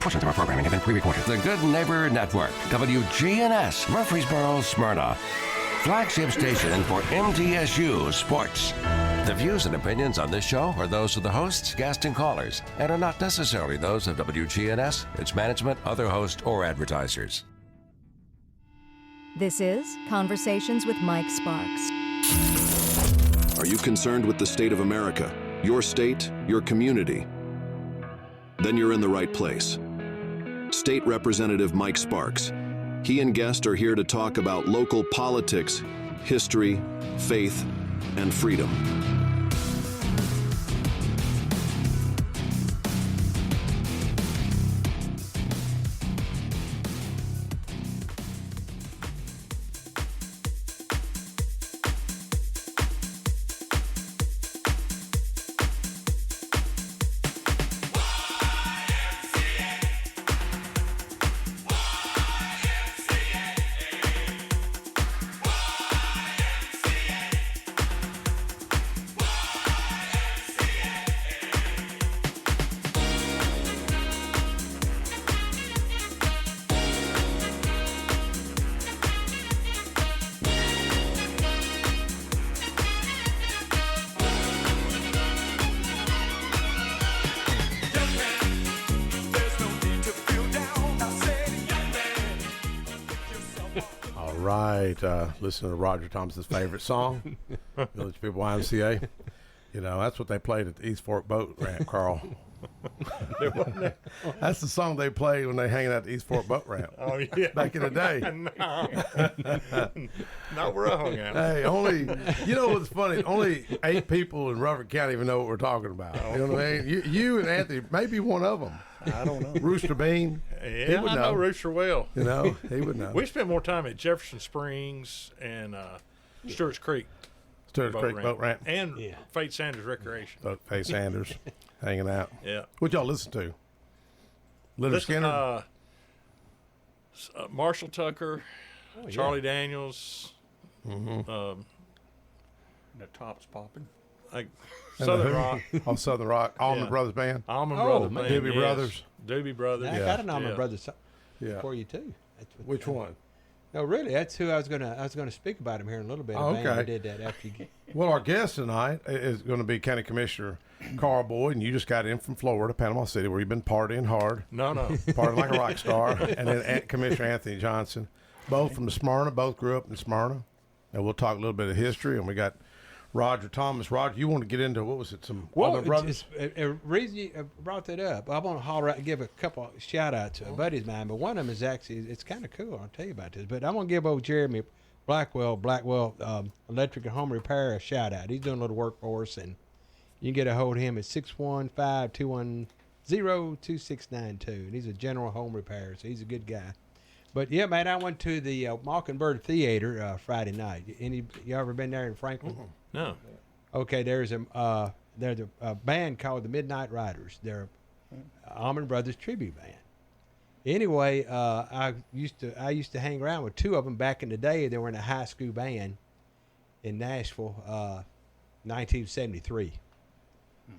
Portions of our programming have been pre-recorded. The Good Neighbor Network, WGNS, Murfreesboro, Smyrna. Flagship station for MTSU Sports. The views and opinions on this show are those of the hosts, guests, and callers, and are not necessarily those of WGNS, its management, other hosts, or advertisers. This is Conversations with Mike Sparks. Are you concerned with the state of America, your state, your community? Then you're in the right place. State Representative Mike Sparks. He and guests are here to talk about local politics, history, faith, and freedom. Listen to Roger Thomas's favorite song, Village People YMCA. You know, that's what they played at the East Fork Boat Ramp, Carl. That's the song they played when they hanging out the East Fork Boat Ramp. Oh, yeah. Back in the day. No. Not where I hung out. Hey, you know what's funny? Only 8 people in Rutherford County even know what we're talking about. You know what I mean? You and Anthony, maybe one of them. I don't know. Rooster Bean. Yeah, I know Rooster well. You know, he would know. We spent more time at Jefferson Springs and Stewart's Creek. Boat Ramp. And Fate Sanders Recreation. Fate Sanders hanging out. Yeah. What y'all listen to? Leonard Skinner? Marshall Tucker, Charlie Daniels. The Top's popping. Southern Rock. Oh, Southern Rock. Allman Brothers Band. Allman Brothers Band. Doobie Brothers. Doobie Brothers. I got an Allman Brothers Yeah. for you too. Which one? No, really, that's who I was gonna speak about him here in a little bit. Oh, A band okay. who did that after you. Well, our guest tonight is going to be County Commissioner Carl Boyd, and you just got in from Florida, Panama City, where you've been partying hard. No. Partying like a rock star. And then Commissioner Anthony Johnson, both from Smyrna, both grew up in Smyrna. And we'll talk a little bit of history. And we got Roger Thomas. Roger, you want to get into, what was it, some other brothers? A reason you brought that up, I want to holler out, give a couple of shout-outs to buddies of mine, but one of them is actually, it's kind of cool, I'll tell you about this, but I'm going to give old Jeremy Blackwell Electric and Home Repair a shout-out. He's doing a little work for us, and you can get a hold of him at 615-210-2692, and he's a general home repair, so he's a good guy. But, yeah, man, I went to the Mockingbird Theater Friday night. You ever been there in Franklin? Mm-hmm. No. Okay, there's a band called the Midnight Riders. They're Allman Brothers tribute band. Anyway, I used to hang around with 2 of them back in the day. They were in a high school band in Nashville, 1973,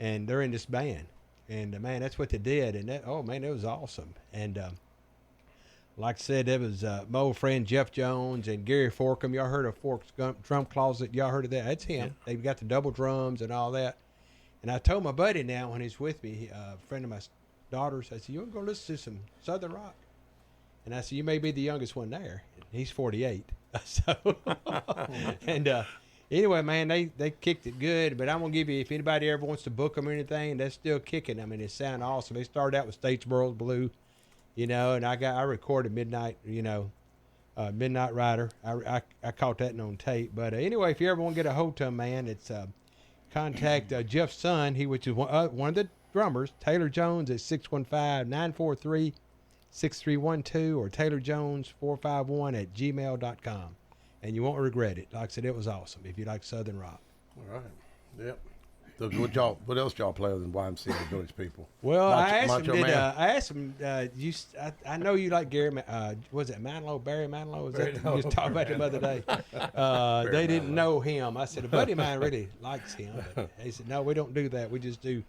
and they're in this band. And man, that's what they did. And that, oh man, it was awesome. And like I said, there was my old friend Jeff Jones and Gary Forkham. Y'all heard of Fork's Drum Closet? Y'all heard of that? That's him. Yeah. They've got the double drums and all that. And I told my buddy now when he's with me, a friend of my daughter's, I said, you want to go listen to some Southern rock? And I said, you may be the youngest one there. And he's 48. So, and anyway, man, they kicked it good. But I'm going to give you, if anybody ever wants to book them or anything, they're still kicking. I mean, it sound awesome. They started out with Statesboro Blue. You know, and I recorded Midnight Rider. I caught that on tape. But anyway, if you ever want to get a hold of him, man, it's contact Jeff's son, which is one of the drummers, Taylor Jones, at 615-943-6312 or taylorjones451@gmail.com. And you won't regret it. Like I said, it was awesome if you like Southern rock. All right. Yep. What else y'all play other than YMCA Village People? Well, I asked him. I know you like Gary. Was it Manilow? Barry Manilow? Was that? We just talked about him the other day. They didn't know him. I said a buddy of mine really likes him. But he said, no, we don't do that. We just do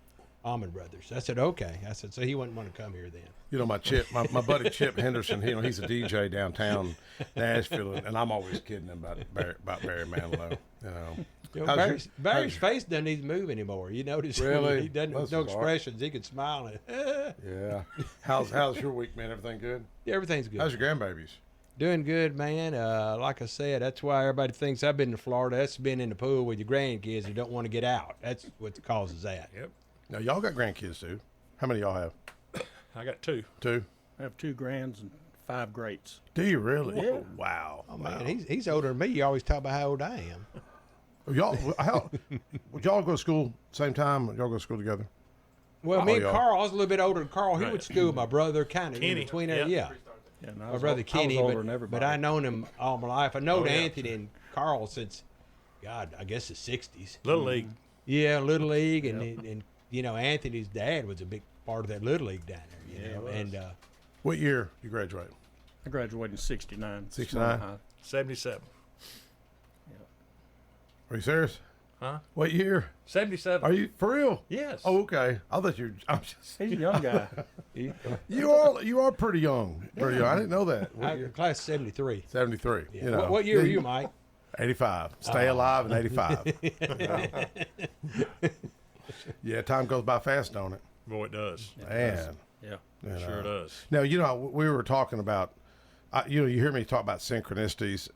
Almond Brothers. I said, okay. I said, so he wouldn't want to come here then. You know, my buddy Chip Henderson, he's a DJ downtown Nashville, and I'm always kidding him about Barry Manilow. You know, How's Barry's face doesn't even move anymore. You notice? Really? He doesn't. Bless No his heart. expressions. He could smile. And, Yeah. How's your week, man? Everything good? everything's good. How's your grandbabies? Doing good, man. Like I said, that's why everybody thinks I've been to Florida. That's been in the pool with your grandkids who don't want to get out. That's what causes that. Yep. Now y'all got grandkids too. How many y'all have? I got 2. Two. I have 2 grands and 5 greats. Do you really? Yeah. Wow. Oh man, he's older than me. You always talk about how old I am. Y'all, would y'all go to school same time? Y'all go to school together? Well, me and y'all. Carl, I was a little bit older than Carl. He Right. went to school with my brother, kind of in Kenny, between there. yeah. Yeah. Yeah, and I My was brother I was Kenny, older than everybody. but I known him all my life. I know Oh, yeah. Anthony and Carl since, God, I guess the 60s. Little League. Yeah, Little League, and you know, Anthony's dad was a big part of that Little League down there. You Yeah, know, it and What year you graduate? I graduated in 69. 69? Smyrna High. 77. Are you serious? Huh? What year? 77. Are you for real? Yes. Oh, okay. I thought you. I'm just. He's a young guy. You are pretty young. Pretty young. I didn't know that. What I, year? class 73. 73. Yeah. You know. What year were you, Mike? 85. Stay alive in 85. Yeah, time goes by fast, don't it? Boy, it does. Man. Yeah. You Sure know. does. Now, we were talking about, you hear me talk about synchronicities.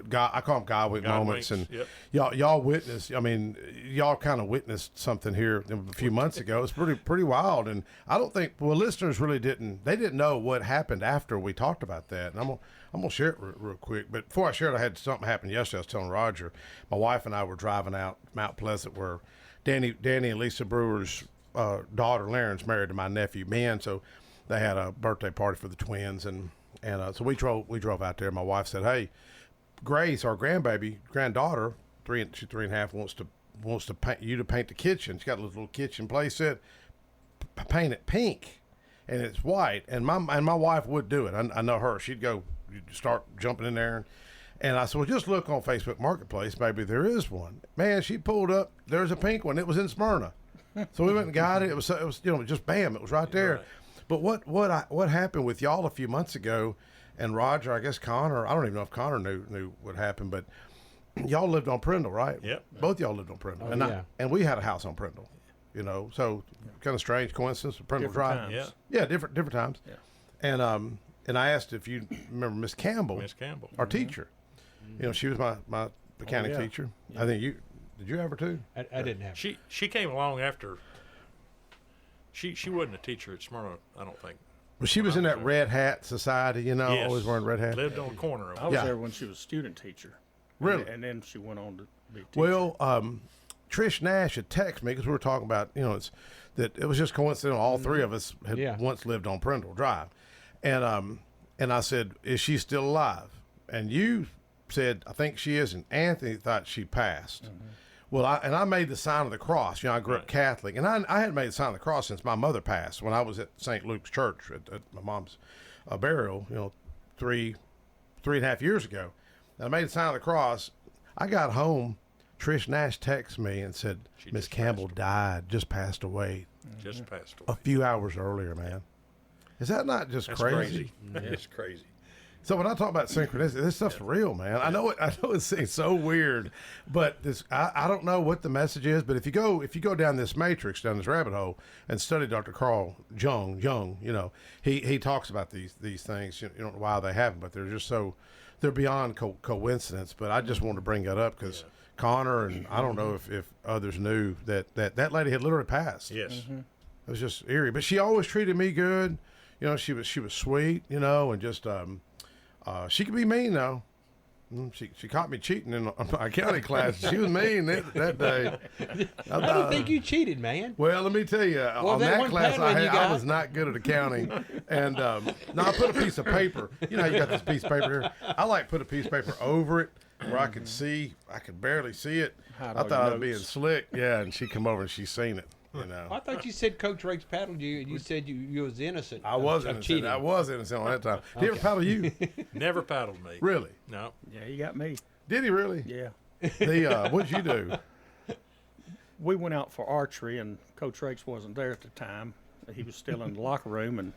God, I call them God wink God moments, winks, and yep. y'all witnessed. I mean, y'all kind of witnessed something here a few months ago. It's pretty wild, and I don't think listeners really didn't know what happened after we talked about that. And I'm gonna share it real quick. But before I share it, I had something happen yesterday. I was telling Roger, my wife and I were driving out Mount Pleasant, where Danny and Lisa Brewer's daughter Lauren's married to my nephew Ben, so they had a birthday party for the twins, and so we drove out there. My wife said, "Hey, Grace, our granddaughter, she's 3.5, wants to paint the kitchen. She's got a little kitchen place set, paint it pink, and it's white." And my wife would do it. I know her. She'd go start jumping in there, and I said, "Well, just look on Facebook Marketplace. Maybe there is one." Man, she pulled up. There's a pink one. It was in Smyrna. So we went and got it. It was just bam. It was right there. Right. But what happened with y'all a few months ago, and Roger, I guess Connor, I don't even know if Connor knew what happened, but y'all lived on Prindle, right? Yep. Both y'all lived on Prindle, Oh, and yeah. and we had a house on Prindle, so kind of strange coincidence. Prindle Different Drive, times. Yeah. yeah, different times, and I asked if you remember Miss Campbell, Miss Campbell. our teacher. She was my mechanic yeah. teacher. I think did you ever too? I didn't have. She came along after. She wasn't a teacher at Smyrna, I don't think. Well, she was in that there. Red Hat Society, Yes. always wearing red hat. Lived on the corner of I it. was Yeah. there when she was student teacher. Really? And then she went on to be teacher. Well, Trish Nash had texted me because we were talking about, it was just coincidental. All three of us had Yeah. once lived on Prindle Drive, and I said, "Is she still alive?" And you said, "I think she is," and Anthony thought she passed. Well, I made the sign of the cross. I grew up Right. Catholic, and I had made the sign of the cross since my mother passed when I was at St. Luke's Church at my mom's burial. 3.5 years ago. And I made the sign of the cross. I got home. Trish Nash texted me and said, She "Miss just Campbell just passed away Just passed a away. few hours earlier, man." Is that not just That's crazy? crazy. It's crazy. So when I talk about synchronicity, this stuff's real, man. I know it's so weird, but I don't know what the message is. But if you go down this matrix, down this rabbit hole, and study Dr. Carl Jung, he talks about these things. You don't know why they happen, but they're beyond coincidence. But I just wanted to bring that up because Connor and I don't know if others knew that lady had literally passed. Yes. It was just eerie, but she always treated me good. She was sweet, and just she could be mean though. She caught me cheating in my accounting class. She was mean that day. I don't think you cheated, man. Well, let me tell you, on that that one class paddling you I got- was not good at accounting. And no, I put a piece of paper. You know how you got this piece of paper here? I put a piece of paper over it where I could see. I could barely see it. Hide I all thought I your was being notes. slick. Yeah, and she come over and she seen it. I thought you said Coach Rakes paddled you, and you said you was innocent. I was of innocent. cheating. I was innocent on that time. Did he ever paddle you? Never paddled me. Really? No. Yeah, you got me. Did he really? Yeah. What'd you do? we went out for archery, and Coach Rakes wasn't there at the time. He was still in the locker room, and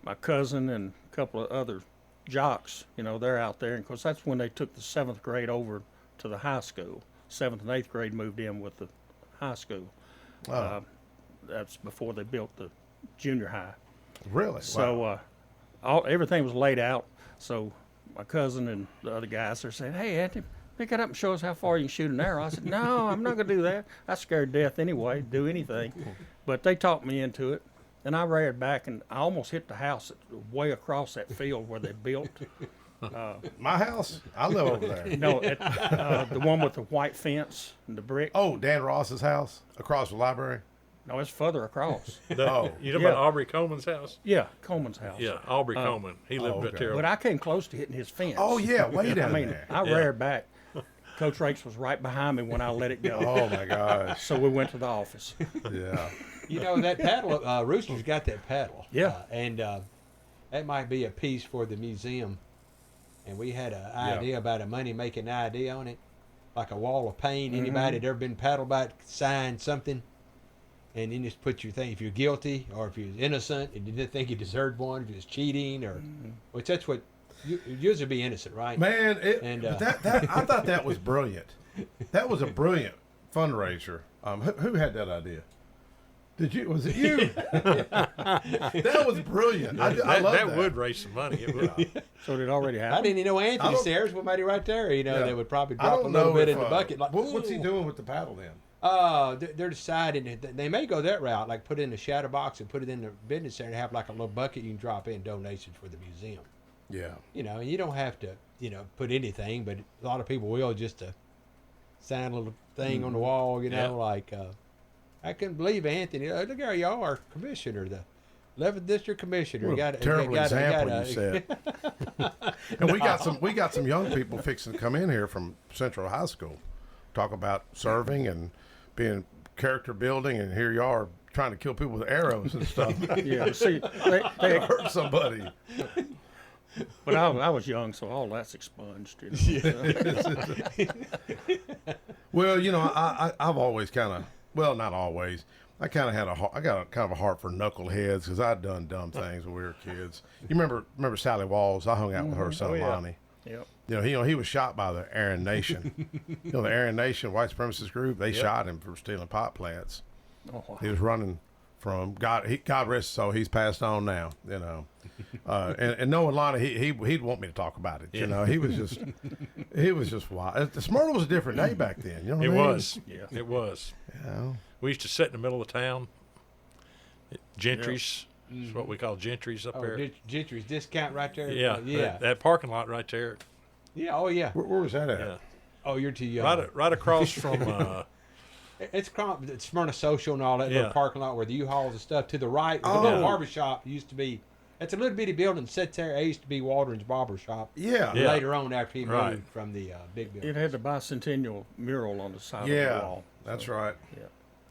my cousin and a couple of other jocks, they're out there. And of course, that's when they took the 7th grade over to the high school. 7th and 8th grade moved in with the high school. That's before they built the junior high. Really? So everything was laid out. So my cousin and the other guys are saying, "Hey, Anthony, pick it up and show us how far you can shoot an arrow." I said, "No, I'm not going to do that. I scared to death anyway, do anything." But they talked me into it. And I reared back, and I almost hit the house way across that field where they built. My house? I live over there. No, the one with the white fence and the brick. Oh, Dan Ross's house across the library? No, it's further across. You know Yeah. about Aubrey Coleman's house? Yeah, Coleman's house. Yeah, Aubrey Coleman. He lived right okay. there. But I came close to hitting his fence. Oh, yeah, way down there. I reared back. Coach Rakes was right behind me when I let it go. Oh, my gosh. So we went to the office. Yeah. That paddle, Rooster's got that paddle. Yeah. And that might be a piece for the museum. And we had an idea about a money-making idea on it, like a wall of paint. Anybody that ever been paddle bike sign something, and then just put your thing. If you're guilty or if you're innocent and you didn't think you deserved one, if it was cheating or, which that's what yours would be innocent, right? Man, And, that I thought that was brilliant. That was a brilliant fundraiser. Who had that idea? Did you? Was it you? That was brilliant. I love that. That would raise some money. It would. So it already I happened. didn't even know I Anthony don't- Sayers, somebody right there, Yeah. that would probably I drop a don't little know bit if, in the bucket. Like, what's he "Ooh." doing with the paddle then? They're deciding that they may go that route, like put it in the shadow box and put it in the business center and have like a little bucket you can drop in donations for the museum. Yeah. And you don't have to, put anything, but a lot of people will just to sign a little thing on the wall, Yeah. like, I couldn't believe Anthony. Look how y'all are commissioner, the 11th district commissioner. What a terrible example you set. And we got some young people fixing to come in here from Central High School, talk about serving and being character building, and here you are trying to kill people with arrows and stuff. Yeah, see, They hurt somebody. but I was young, so all that's expunged. Well, I've always kind of, well, not always. I kind of I got kind of a heart for knuckleheads because I'd done dumb things when we were kids. You remember Sally Walls? I hung out with her son Oh, yeah. Lonnie. Yep. He was shot by the Aryan Nation. The Aryan Nation white supremacist group. They shot him for stealing pot plants. Oh, wow. He was running from God rest his soul. He's passed on now. And knowing Lonnie, he'd want me to talk about it. He was just wild. Smyrna was a different day back then. You know what It I mean? was. Yeah. It was. Yeah. We used to sit in the middle of town. Gentry's. Is what we call Gentry's up there. Gentry's discount right there. Yeah. Yeah. That parking lot right there. Yeah. Oh, yeah. Where was that at? Yeah. Oh, you're too young. Right across from. It's Smyrna Social and all that little Yeah. parking lot where the U-Hauls and stuff. To the right, the Oh. little barber shop used to be. It's a little bitty building that sits there. It used to be Waldron's barber shop. Yeah. Yeah. Later on, after he Right. moved from the big building. It had the bicentennial mural on the side of the Yeah. wall. That's right. Yeah.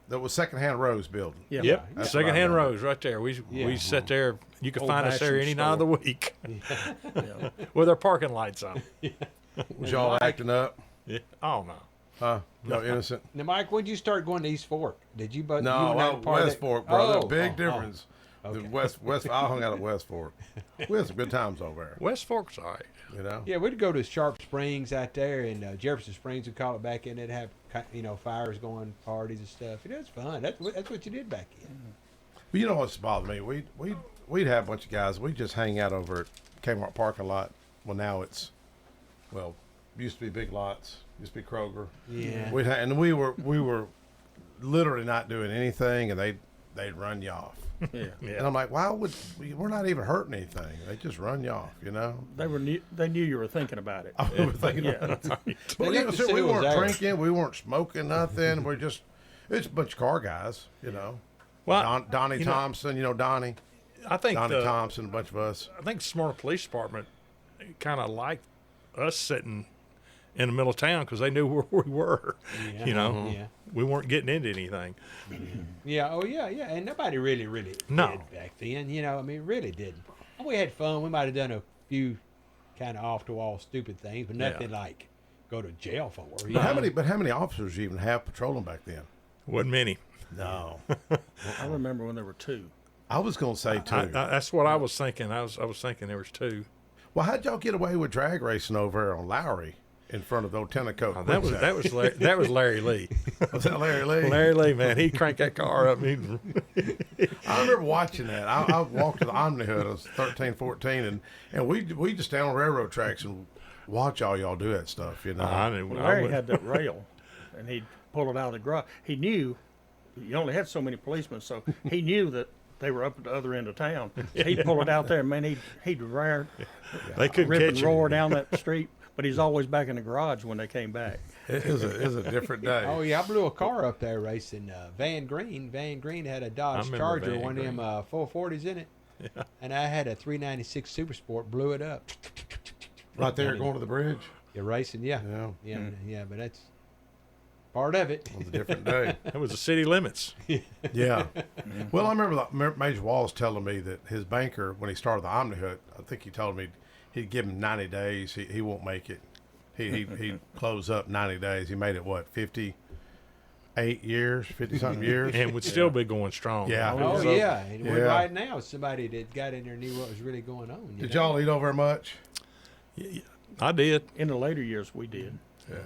That was Secondhand Rose building. Yeah. Yep. That's Secondhand what I know. Rose right there. We Yeah. sat there. You could find us there Old-fashioned any night of the week Yeah. with our parking lights on. Was y'all acting up? Yeah. Oh no. Huh? No innocent? Now, Mike, when did you start going to East Fork? Did you? But No, you well, part of West that- Fork, brother. Oh, Big oh, difference. okay. The West. I hung out at West Fork. We had some good times over there. West Fork's all right. Yeah, we'd go to Sharp Springs out there, and Jefferson Springs, we call it back in. They'd have fires going, parties and stuff. It was fun. That's what you did back then. But you know what's bothered me? We'd have a bunch of guys. We'd just hang out over at Kmart parking lot. Well, now it's used to be Big Lots. Used to be Kroger. Yeah. And we were literally not doing anything, and they'd run you off. Yeah. And I'm like, why would we're not even hurting anything? They just run you off, They knew you were thinking about it. We were thinking Yeah. about it. They Well, like to see we who was weren't there. drinking, we weren't smoking nothing. It's a bunch of car guys, Well, Donnie Thompson, Donnie I think Thompson, a bunch of us. I think Smyrna Police Department kind of liked us sitting in the middle of town because they knew where we were. Yeah. Yeah. We weren't getting into anything. Yeah. Oh, yeah. Yeah. And nobody really No. did back then. Really didn't. We had fun. We might have done a few kind of off the wall stupid things, but nothing like go to jail for. But how many officers you even have patrolling back then? Wasn't many. No. I remember when there were 2. I was going to say 2. That's what I was thinking. I was thinking there was 2. Well, how'd y'all get away with drag racing over there on Lowry in front of the old Tennecoat? That was Larry Lee. Was that Larry Lee? Larry Lee, man, he cranked that car up. I remember watching that. I walked to the Omni Hood. I was 13, 14, and we just stand on railroad tracks and watch all y'all do that stuff. You know. Well, Larry had that rail, and he'd pull it out of the garage. He knew you only had so many policemen, so he knew that they were up at the other end of town. He'd pull it out there, and man, he'd rip They couldn't and catch roar him. down that street. But he's always back in the garage when they came back. It was a different day. Oh yeah, I blew a car up there racing. Van Green had a Dodge remember Charger, Van one of them Green. 440s in it, and I had a 396 Super Sport. Blew it up. Right there going to the bridge. You're racing, yeah, Yeah. yeah. But that's part of it. It was a different day. That was the city limits. Yeah. Well, I remember Major Walls telling me that his banker, when he started the Omni Hood, I think he told me he'd give him 90 days. He won't make it. He'd close up 90 days. He made it, what, 58 years, 50-something years? And would still be going strong. Yeah. Oh So- yeah, and yeah. right now somebody that got in there knew what was really going on. Did y'all eat over much? I did. In the later years, we did. Yeah.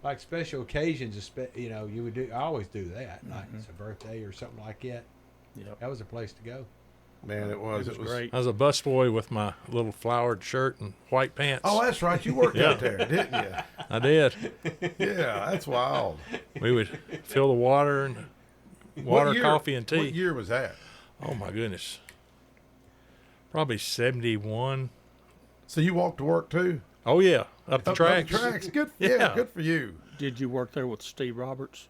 Like special occasions, you would do. I always do that, like it's a birthday or something like that. Yep. That was a place to go. Man, it was. It was great. I was a busboy with my little flowered shirt and white pants. Oh, that's right. You worked out there, didn't you? I did. Yeah, that's wild. We would fill the water and What water, year- coffee, and tea. What year was that? Oh my goodness. Probably 71. So you walked to work too? Oh yeah, up the Up tracks. the tracks. Good. Yeah. Yeah. Good for you. Did you work there with Steve Roberts,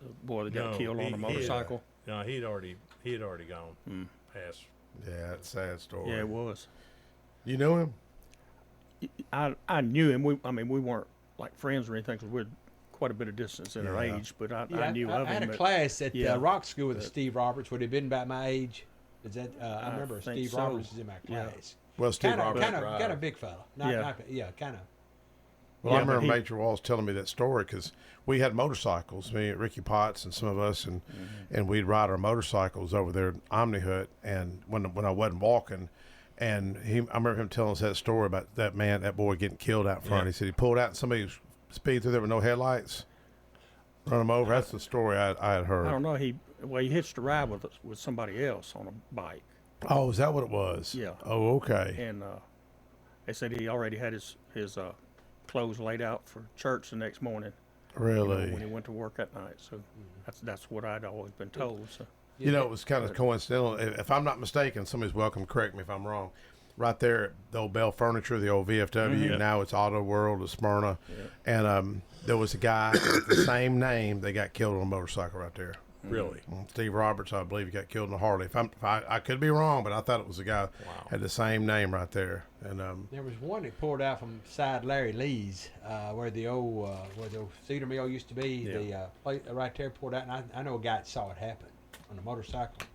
the boy that got No, killed on he- a motorcycle? No, he had already gone past. Yeah, it's a sad story. Yeah, it was. You know him? I knew him. We weren't like friends or anything because we're quite a bit of distance in our Yeah. age, but I Yeah, knew I of him. had a but- class at yeah, rock school with Steve Roberts. Would have been about my age. Is that? I remember think Steve so. Roberts was in my Yeah. class. Well, Steve Kind Roberts. of big fella. Not, Yeah. kind of. Well, I Yeah, but remember he- Major Walls telling me that story because we had motorcycles, me, Ricky Potts, and some of us, and we'd ride our motorcycles over there at Omni Hut, and when I wasn't walking, and I remember him telling us that story about that boy getting killed out front. Yeah. He said he pulled out and somebody was speeding through there with no headlights, run him over. That's the story I had heard. I don't know. He hitched a ride with somebody else on a bike, Oh, is that what it was? Yeah. Oh, okay. and they said he already had his clothes laid out for church the next morning. Really? When he went to work that night. So that's what I'd always been told. So You know, it was kind of coincidental. If I'm not mistaken, somebody's welcome to correct me if I'm wrong. Right there at the old Bell Furniture, the old VFW, now it's Auto World of Smyrna. And there was a guy with the same name that got killed on a motorcycle right there. Really? Steve Roberts, I believe, he got killed in a Harley. I could be wrong, but I thought it was a guy had the same name right there. And There was one that poured out from side Larry Lee's, where the old cedar mill used to be. The place right there poured out, and I know a guy that saw it happen on a motorcycle,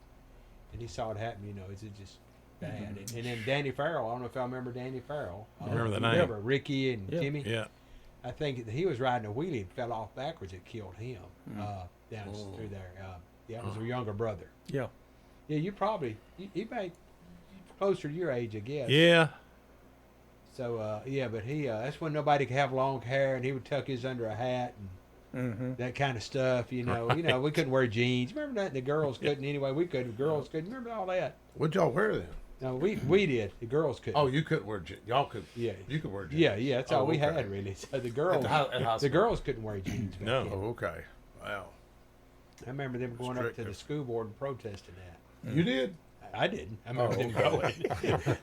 and he saw it happen. You know, it's just bad. And then Danny Farrell. I don't know if I remember Danny Farrell. Remember the name? Remember Ricky and Yeah. Timmy. Yeah. I think he was riding a wheelie and fell off backwards. It killed him down through there. Yeah, it was a younger brother. yeah, Yeah, you probably you might closer to your age, I guess. Yeah. So but he that's when nobody could have long hair, and he would tuck his under a hat and that kind of stuff. You know, we couldn't wear jeans. Remember that? The girls couldn't anyway. We couldn't. The girls couldn't. Remember all that? what'd y'all wear then? No, we did. The girls couldn't. Oh, you couldn't wear jeans. Y'all could. Yeah. You could wear jeans. yeah. That's all we okay. had really. So the girls, at high the school. girls couldn't wear jeans. back No. then. Oh, okay. Wow. I remember them going up to Stricter. the school board and protesting that. You did? I didn't. I remember them okay. going.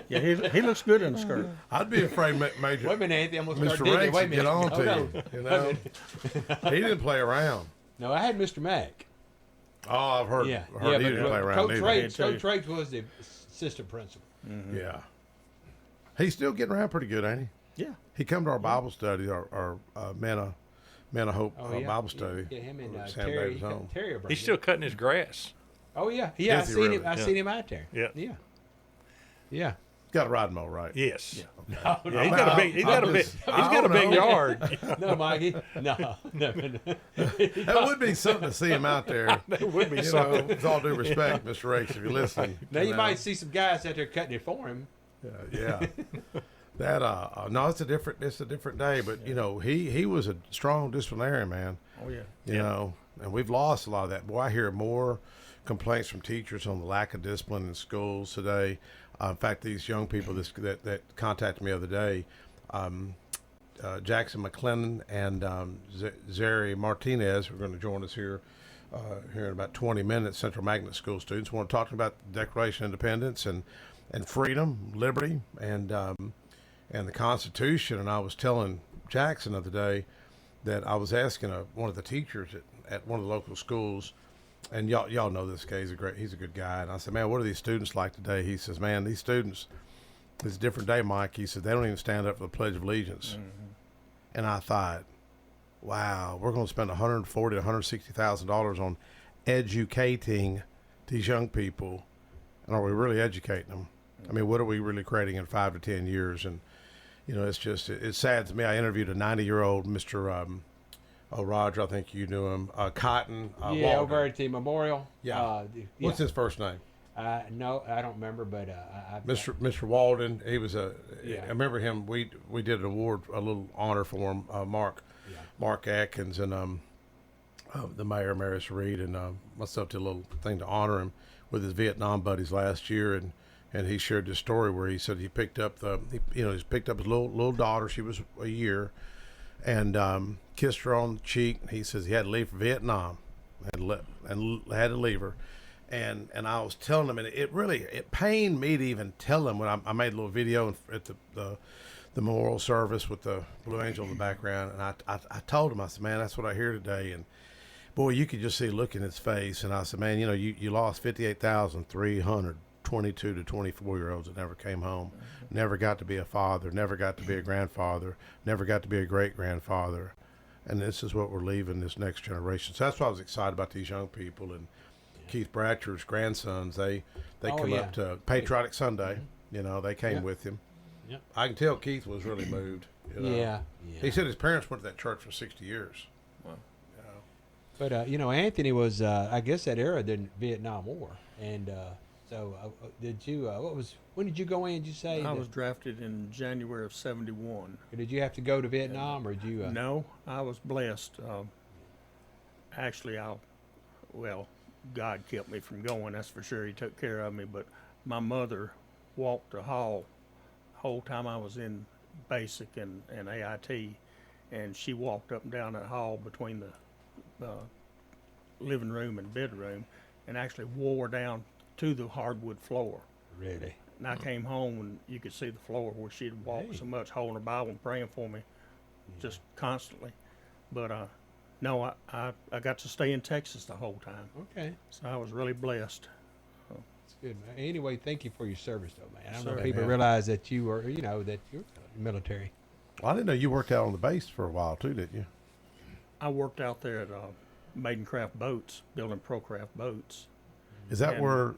yeah. He looks good in the skirt. I'd be afraid Major. Wait a minute, Anthony. I'm gonna start Mr. digging. Ranks Wait a would minute. get on Hold to on. you. You know, he didn't play around. No, I had Mr. Mack. Oh, I've heard. Yeah, heard he but didn't play around Coach either. Rakes, too. Coach Rakes was the assistant principal. Yeah, he's still getting around pretty good, ain't he? Yeah, He come to our Bible study, our Man of Hope Oh yeah, Bible study. Yeah, him and at Sam Terry. Davis Home. Terry He's still cutting his grass. Oh yeah, yeah. I Is he seen really? him. I Yeah. seen him out there. Yeah. Yeah. Yeah. Got a rod mower, right? Yes. No, Yeah, he's got a big. He's got a big. He's got a big yard. no, Mikey. No. That would be something to see him out there. It would be You know, something. with all due respect, Mr. Rakes, if you're listening. Now you might see some guys out there cutting it for him. Yeah. That no, it's a different day, but you know, he was a strong disciplinarian, man. Oh yeah. You know, and we've lost a lot of that. Boy, I hear more complaints from teachers on the lack of discipline in schools today. In fact, these young people that contacted me the other day, Jackson McClellan and Zary Martinez, who are going to join us here in about 20 minutes. Central Magnet School students want to talk about the Declaration of Independence and freedom, liberty, and the Constitution. And I was telling Jackson the other day that I was asking one of the teachers at one of the local schools, and y'all know this guy. He's a good guy. And I said, man, what are these students like today? He says, man, these students, it's a different day, Mike. He said, they don't even stand up for the Pledge of Allegiance. Mm-hmm. And I thought, wow, we're going to spend $140,000 to $160,000 on educating these young people. And are we really educating them? I mean, what are we really creating in 5 to 10 years? And, you know, it saddens me. I interviewed a 90-year-old Mr. Roger, I think you knew him, Cotton. Yeah, Walden. over at the memorial. Yeah. What's his first name? No, I don't remember, but Mr. Walden. He was I Yeah. remember him. We did an award, a little honor for him. Mark Atkins, and the mayor, Maris Reed, and myself did a little thing to honor him with his Vietnam buddies last year, and he shared this story where he said he picked up he's picked up his little daughter. She was a year, and kissed her on the cheek. He says he had to leave for Vietnam, and had to leave her. And I was telling him, and it pained me to even tell him when I made a little video at the memorial service with the Blue Angel in the background, and I told him, I said, man, that's what I hear today. And boy, you could just see the look in his face. And I said, man, you know, you lost 58,322 to 24-year-olds that never came home, never got to be a father, never got to be a grandfather, never got to be a great-grandfather. And this is what we're leaving this next generation. So that's why I was excited about these young people. And Keith Bratcher's grandsons, they come up to Patriotic Sunday. You know, they came with him. Yep. I can tell Keith was really moved. You know? Yeah. He said his parents went to that church for 60 years. But you know, Anthony was, I guess, that era during Vietnam War, and so did you? When did you go in? Did you say? I was drafted in January of '71. Did you have to go to Vietnam, or did you? No, I was blessed. Actually, God kept me from going. That's for sure. He took care of me. But my mother walked the hall the whole time I was in basic and AIT, and she walked up and down that hall between the living room and bedroom, and actually wore down to the hardwood floor. Really? And I came home and you could see the floor where she'd walked so much, holding her Bible and praying for me, just constantly. But no, I got to stay in Texas the whole time. Okay. So I was really blessed. That's good, man. Anyway, thank you for your service, though, man. I don't know Sure. if people realize that you were, you know, that you're military. Well, I didn't know you worked out on the base for a while too, didn't you? I worked out there at Maidencraft Boats, building Procraft boats. Is that And- where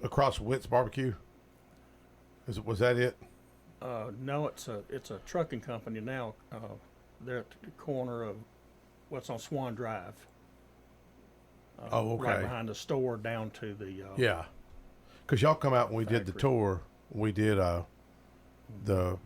across Witt's Barbecue? Was that it? No, it's a trucking company now. They're at the corner of what's on Swan Drive. Oh, okay. Right behind the store down to the Yeah, because y'all come out when we did the Factory. tour. We did the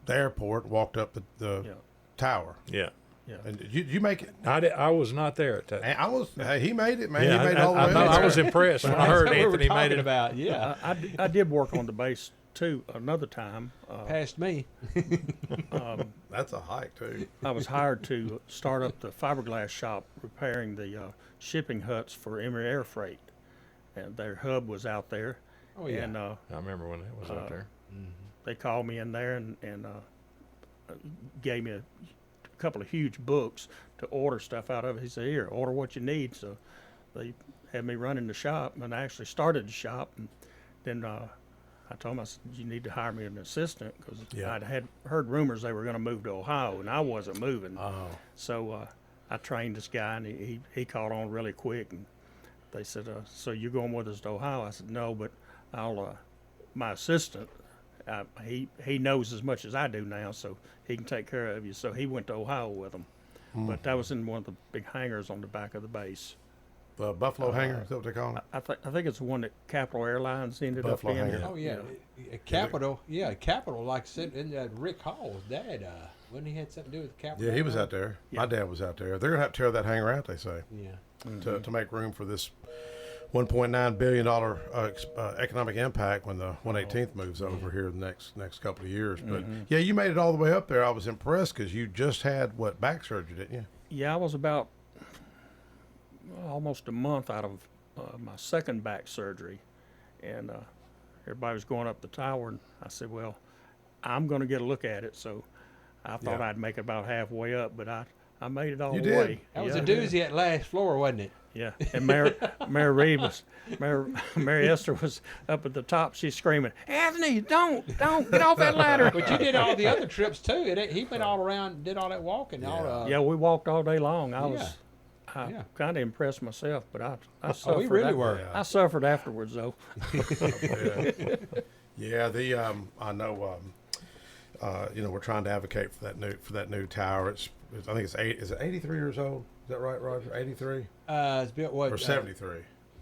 airport, walked up the Yeah. tower. Yeah. Yeah. And did you make it? I was not there at that. And I was. Hey, he made it, man. Yeah, he made it all the way. I there. was impressed when I That's heard what we were Anthony made talking it. about. Yeah. I did work on the base too another time. Past me. That's a hike too. I was hired to start up the fiberglass shop repairing the shipping huts for Emory Air Freight. And their hub was out there. Oh, yeah. And I remember when it was out there. they called me in there and gave me a couple of huge books to order stuff out of. He said, here, order what you need. So they had me running the shop, and I actually started the shop. And then I told him, I said, you need to hire me an assistant, because Yeah. I'd had heard rumors they were going to move to Ohio, and I wasn't moving. Oh, So I trained this guy, and he caught on really quick. And they said, so you're going with us to Ohio? I said, no, but I'll my assistant, he knows as much as I do now, so he can take care of you. So he went to Ohio with them, but that was in one of the big hangars on the back of the base. The Buffalo Hangar, is that what they call it? I think it's the one that Capital Airlines ended Buffalo up in. Hangar. Oh yeah, Capital. Yeah, Capital. Like said in that Rick Hall's dad. When he had something to do with Capital. Yeah, he was out there. My dad was out there. They're gonna have to tear that hangar out, they say, Yeah. to make room for this $1.9 billion economic impact when the 118th moves over here in the next couple of years. But yeah, you made it all the way up there. I was impressed because you just had back surgery, didn't you? Yeah, I was about almost a month out of my second back surgery, and everybody was going up the tower, and I said, well, I'm going to get a look at it. So I thought Yeah. I'd make it about halfway up, but I made it all You the did. way. That was yeah. a doozy at last floor, wasn't it? Yeah, and Mary Reed was, Mary Esther was up at the top. She's screaming, Anthony, don't get off that ladder. But you did all the other trips too. He went all around, did all that walking. All, Yeah, we walked all day long. I Yeah. was kind of impressed myself, but I Oh, suffered. we really were. I suffered afterwards, though. Yeah, I know. We're trying to advocate for that new tower. I think is it 83 years old? Is that right, Roger? 83 It's built what? or 73?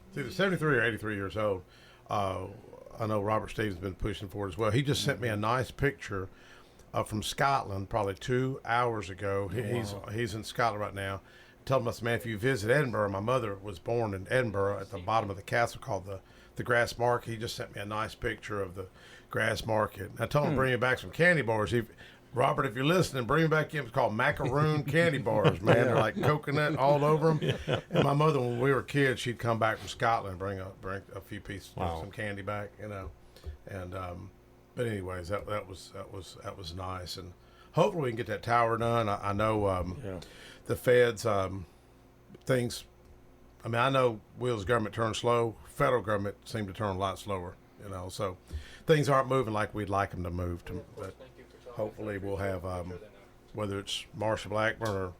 It's either 73 or 83 years old. I know Robert Stevens has been pushing for it as well. He just sent me a nice picture from Scotland, probably 2 hours ago. He's in Scotland right now. Told us, man, if you visit Edinburgh, my mother was born in Edinburgh at the bottom of the castle called the Grass Market. He just sent me a nice picture of the Grass Market. I told him to bring me back some candy bars. Robert, if you're listening, bring me back in. It's called macaroon candy bars, man. They're like coconut all over them. And my mother, when we were kids, she'd come back from Scotland and bring a few pieces of some candy back, And but anyways, that was nice. And hopefully we can get that tower done. I know the feds things. I mean, I know Will's government turns slow. Federal government seemed to turn a lot slower. So things aren't moving like we'd like them to move. But hopefully we'll have, whether it's Marsha Blackburn or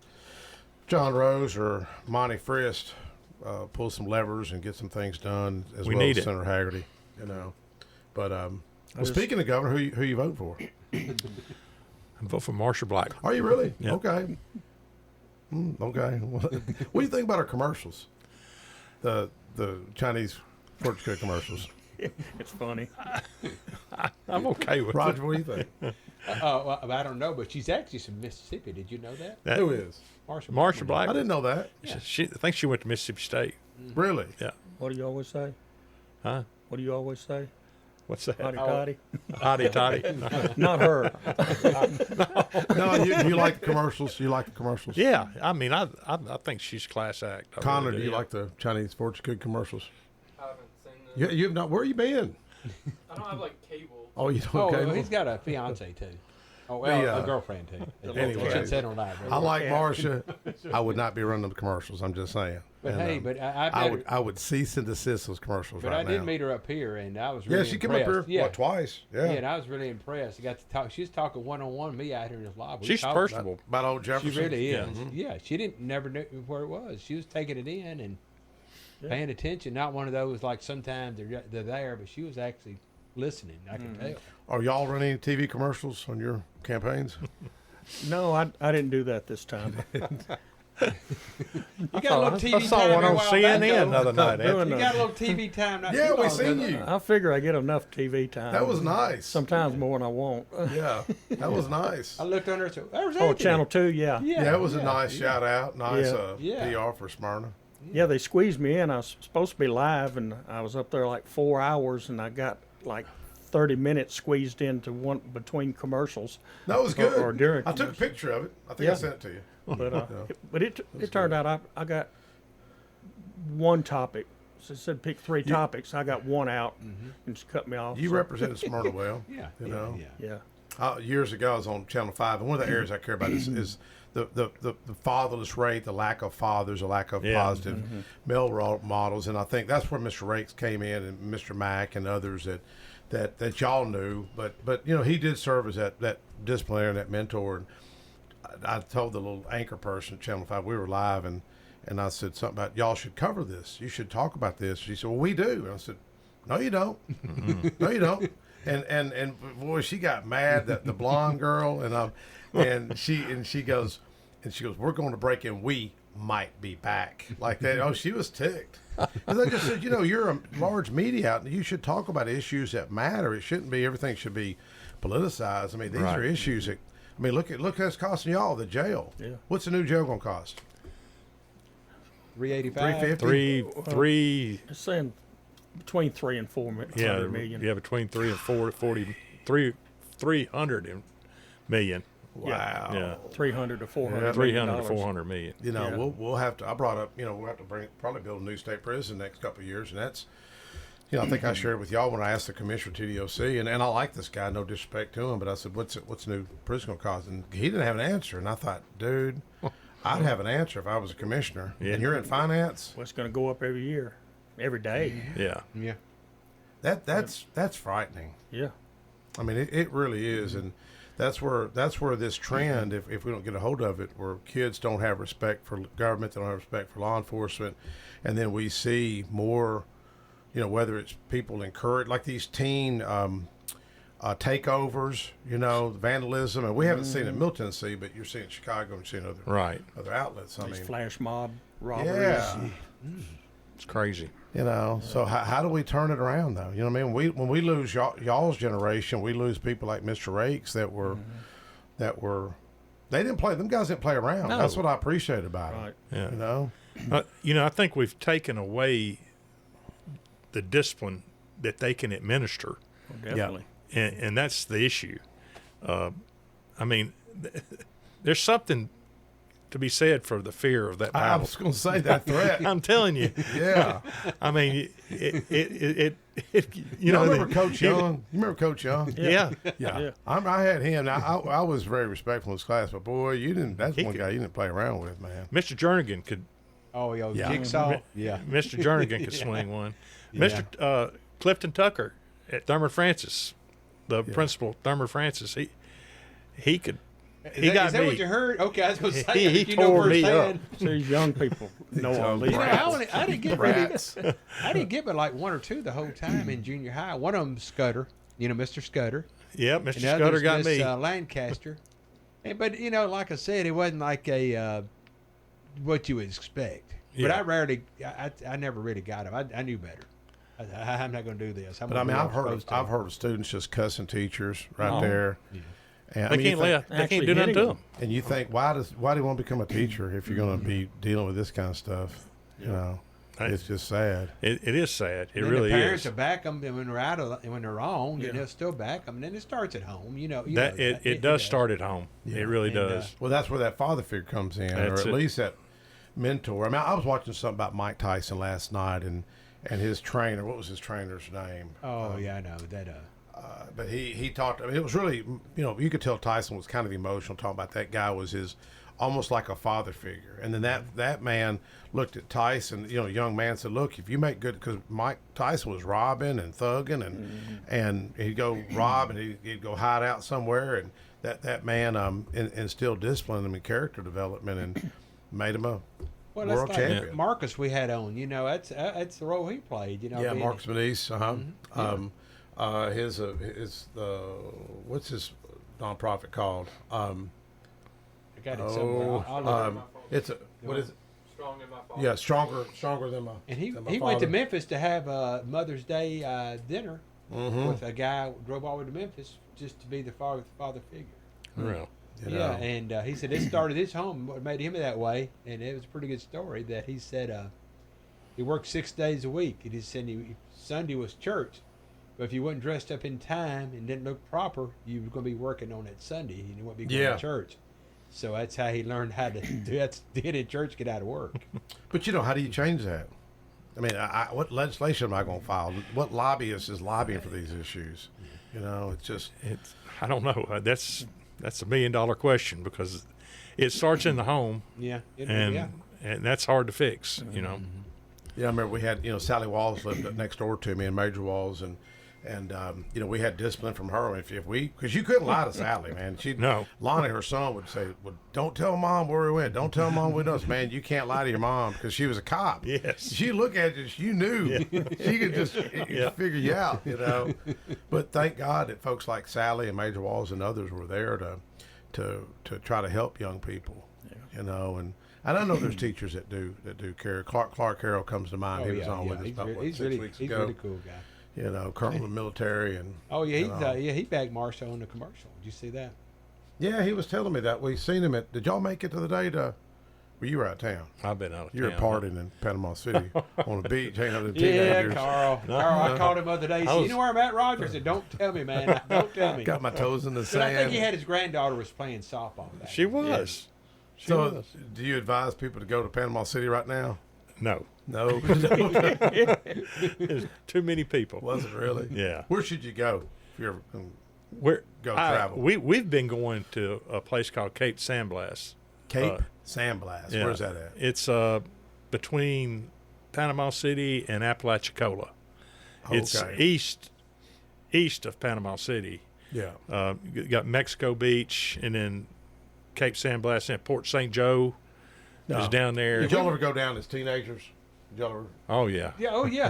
John Rose or Monty Frist, pull some levers and get some things done as We well need as it. Senator Haggerty. But speaking of governor, who you vote for? I vote for Marsha Black. Are you really? Yeah. Okay. Okay. What do you think about our commercials? The Chinese fortune cookie commercials. It's funny. I'm okay with Roger, what do you think? Well, I don't know, but she's actually from Mississippi. Did you know that? that. Who is? Marsha Black. I didn't know that. I think she went to Mississippi State. Really? Yeah. What do you always say? Huh? What do you always say? What's that? Hotty toddy? Hotty toddy. Not her. No, you like the commercials? You like the commercials? Yeah, I mean, I think she's a class act. I Connor, really do you like the Chinese fortune cookie commercials? I haven't seen them. You have not. Where you been? I don't have like cable. Oh, you don't. Oh, Okay. he's got a fiance too. Oh, well, a girlfriend too. Anyway. I should say on that. I like Marcia. I would not be running the commercials. I'm just saying. But And, hey, but I I met would her, I would cease and desist those commercials but right I did now. meet her up here, and I was Yeah, really she came impressed. up here Yeah. what, twice. Yeah. Yeah, and I was really impressed. I got to talk. She was talking one on one me out here in this lobby. We She's talked personable. About old She Jefferson. really is. Yeah. Yeah, she didn't never knew where it was. She was taking it in and paying attention. Not one of those like sometimes they're there, but she was actually listening. I can tell. Are y'all running TV commercials on your campaigns? No, I didn't do that this time. You got a little TV I saw time one every on while back, CNN the though. other night. Doing You the- got a little TV time. Not Yeah, too we long seen ago. you. I figure I get enough TV time. That was nice. Sometimes more than I want. Yeah, that was nice. I looked under and said, "There's Oh, Anthony." Channel 2, yeah. Yeah, it was a nice shout out. Nice Yeah. Yeah. PR for Smyrna. Yeah, they squeezed me in. I was supposed to be live, and I was up there like 4 hours, and I got like 30 minutes squeezed into one between commercials. That was good. Or during I took a commercial. picture of it. I think I Yeah. sent it to you. But it turned out I got one topic. So it said pick three topics. I got one out, and just cut me off. You so, represented Smyrna well. Yeah, You yeah, know? yeah. yeah. Years ago, I was on Channel 5, and one of the areas I care about is the fatherless rate, the lack of fathers, the lack of Yeah. positive male role models. And I think that's where Mr. Rakes came in, and Mr. Mack and others that y'all knew. But he did serve as that disciplinarian, and that mentor. And I told the little anchor person at Channel 5, we were live, and I said something about, y'all should cover this. You should talk about this. She said, well, we do. And I said, no, you don't. No, you don't. and boy, she got mad, that the blonde girl, and she goes, we're going to break in. We might be back, like that. Oh, she was ticked. Because I just said, you're a large media outlet. You should talk about issues that matter. It shouldn't be everything should be politicized. I mean, these are issues that. I mean, look what's costing y'all the jail. Yeah. What's the new jail gonna cost? $385. Three. It's saying between 3 and 4 million. Yeah, between 3 and 300 million. Wow. Yeah. 300 to 400. 300 to 400 million. Yeah. We'll have to. I brought up. We'll have to probably build a new state prison next couple of years, and that's. I think I shared with y'all when I asked the commissioner TDOC, and I like this guy, no disrespect to him, but I said, what's the new prison going to cost? And he didn't have an answer, and I thought, dude, I'd have an answer if I was a commissioner. Yeah. And you're in finance. Well, it's going to go up every year, every day. Yeah. Yeah. That's frightening. Yeah. I mean, it really is, and that's where this trend, if we don't get a hold of it, where kids don't have respect for government, they don't have respect for law enforcement, and then we see more. Whether it's people encourage, like these teen takeovers, vandalism, and we haven't seen it in Middle Tennessee, but you're seeing it in Chicago and you're seeing other outlets. I These mean, flash mob robberies. yeah, It's crazy. So how do we turn it around, though? You know what I mean? When we lose y'all's generation, we lose people like Mr. Rakes that were they didn't play. Them guys didn't play around. No. That's what I appreciate about Right. them. I think we've taken away the discipline that they can administer, Definitely. and that's the issue. I mean, there's something to be said for the fear of that I battle. was going to say that threat. I'm telling you. Yeah. I mean, it You remember Coach Young? You remember Coach Young? Yeah. Yeah. I had him. Now, I was very respectful in his class, but boy, that's one guy you didn't play around with, man. Mr. Jernigan could. Oh, Yeah. Jigsaw. Yeah. Mr. Jernigan could swing one. Mr. Clifton Tucker at Thurman Francis, the principal Thurman Francis, he could. He got is that me. what you heard? Okay, I was going to say. He you tore me firsthand. So these young people know all these. I didn't get Rats. I didn't get but like one or two the whole time in junior high. One of them Scudder, Mr. Scudder. Yeah, Mr. And the Scudder other's got Miss, me. Lancaster. But like I said, it wasn't like a what you would expect. Yeah. But I never really got him. I knew better. I'm not going to do this. But I mean, I've heard of students just cussing teachers right there. Yeah. And, They can't do nothing to them. And you think, why do you want to become a teacher if you're going to be dealing with this kind of stuff? It's just sad. It is sad. It And really the parents is. will back them when they're wrong, and they'll still back them. And then it starts at home. It does start at home. It really does. Well, that's where that father figure comes in, or That's at it. least that mentor. I mean, I was watching something about Mike Tyson last night, and his trainer. What was his trainer's name? Oh yeah, I know that. But he talked. I mean, it was really, you could tell Tyson was kind of emotional talking about that guy was his almost like a father figure. And then that man looked at Tyson, young man, said, look, if you make good, because Mike Tyson was robbing and thugging and he'd go rob and he'd go hide out somewhere, and that man instilled discipline in him and character development and made him a Well, world that's like champion. Marcus we had on. That's the role he played. Yeah, being- Marcus Medice. What's his nonprofit called? I got it somewhere. I'll look it up. What is it? Strong in my fault. Yeah, stronger than my. And he than my went to father. Memphis to have a Mother's Day dinner Mm-hmm. with a guy who drove all the way to Memphis just to be the father figure. Real. Yeah, and he said it started his home. What made him that way, and it was a pretty good story. That he said he worked 6 days a week. He just said Sunday was church, but if you wasn't dressed up in time and didn't look proper, you were going to be working on that Sunday, and you wouldn't be going to church. So that's how he learned how to do that. Did in church, get out of work. But how do you change that? I mean, what legislation am I going to file? What lobbyist is lobbying for these issues? It's just. I don't know. That's a $1 million question, because it starts in the home, Yeah, and that's hard to fix. Yeah, I remember we had, Sally Walls lived next door to me, and Major Walls, and And we had discipline from her. If we, because you couldn't lie to Sally, man. No. Lonnie, her son, would say, "Well, don't tell mom where we went. Don't tell mom we done." Man, you can't lie to your mom because she was a cop. Yes. She looked at you, you knew. She could just figure you out, But thank God that folks like Sally and Major Walls and others were there to try to help young people, And I know there's teachers that do care. Clark Harrell comes to mind. He was on with us about he's 6 weeks he's ago. really cool guy. Colonel of the military and. Oh yeah, he bagged Marshall in the commercial. Did you see that? Yeah, he was telling me that. We seen him at. Did y'all make it to the day to? Well, you were out of town. I've been out of You were town. partying in Panama City on the beach, hanging out with the Yeah, teenagers. Carl, I called him the other day. He said, "You know where I'm at, Roger?" I said, "Don't tell me, man. Don't tell me." Got my toes in the But sand. I think he had his granddaughter was playing softball. Back She then. was. So, do you advise people to go to Panama City right now? No. No, There's too many people. was it really? Yeah. Where should you go if you're ever We're, Go travel. We've been going to a place called Cape Sandblast. Cape Sandblast? Yeah. Where's that at? It's between Panama City and Apalachicola. It's Okay. east of Panama City. Yeah. You got Mexico Beach, and then Cape Sandblast and Port St. Joe is down there. Did y'all ever go down as teenagers? Did y'all ever? Oh yeah. Yeah. Oh yeah.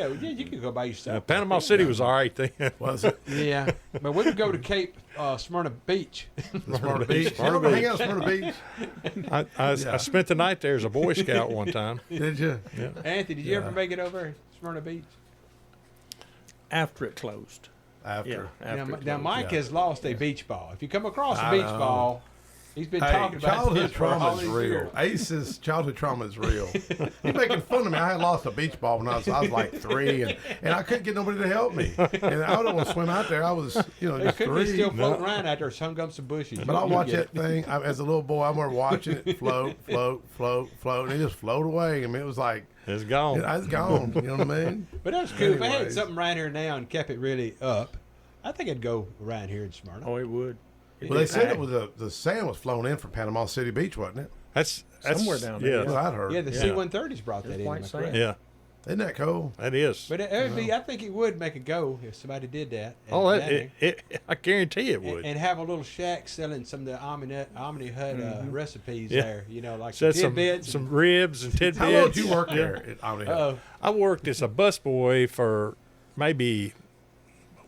You can go by yourself. Panama City was all right then. Was it? Yeah, but we would go to Cape Smyrna Beach. Smyrna Beach. Smyrna Y'all ever hang Beach. out at Smyrna Beach? I spent the night there as a Boy Scout one time. Did you? Anthony, did you ever make it over Smyrna Beach? After it closed. After. Yeah. After it Now closed. Mike has lost a beach ball. If you come across a I beach know. ball, he's been Hey, talking about childhood this for all trauma is these real. years. Ace's childhood trauma is real. He's making fun of me. I had lost a beach ball when I was like 3, and I couldn't get nobody to help me. And I don't want to swim out there. I was, It just could be 3. still floating around out there, hung up some bushes. But I watch that thing as a little boy. I remember watching it float, and it just float away. I mean, it was like It's gone. it's gone. You know what I mean? But that was cool. If I had Anyways. something right here now and kept it really up, I think I'd go around here in Smyrna. Oh, it would. Well, they said it was the sand was flown in from Panama City Beach, wasn't it? That's Somewhere down there, Yeah, Well, I'd heard. Yeah, the Yeah. C-130s brought that in. white am I sand. correct? yeah, Isn't that cool? that is. But it would be, I think it would make a go if somebody did that. Oh, down there. I guarantee it would. And have a little shack selling some of the Omni Hut recipes Yeah. there, like Said the tidbits. some ribs and tidbits. How long did you work there at Omni Hut? Oh, I worked as a busboy for maybe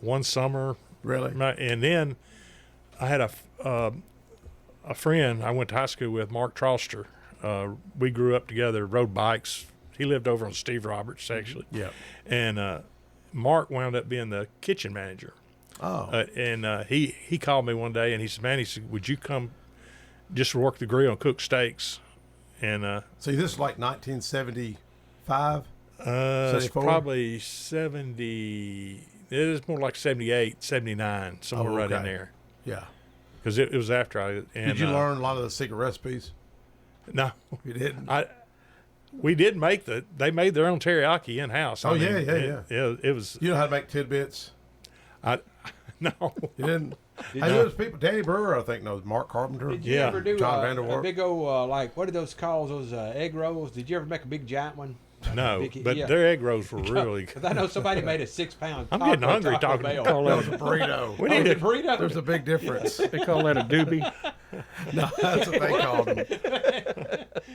one summer, Really? and then I had a friend I went to high school with, Mark Troster. We grew up together, rode bikes. He lived over on Steve Roberts, actually. Yeah. And Mark wound up being the kitchen manager. Oh. And he called me one day and he said, "Man," he said, "would you come just work the grill and cook steaks?" And See, this is like 1975. it's 74? probably 70. It is more like 78, 79, somewhere right in okay. there. Yeah. Because it was after I. And, Did you learn a lot of the secret recipes? No, You didn't. we did make They made their own teriyaki in house. Oh, yeah. It was. You know how to make tidbits? No. You didn't. Hey, there's people. Danny Brewer, I think, knows. Mark Carpenter. did you Yeah. ever do John a Vanderwerf. big old, what are those called, those egg rolls? Did you ever make a big giant one? No, Big- but yeah. their egg rolls were really. Because I know somebody made a 6-pound I'm getting hungry Taco talking. Bell. Call That was a that. burrito. We Oh, need the to. burrito? There's a big difference. They call that a doobie. No, that's what they called him.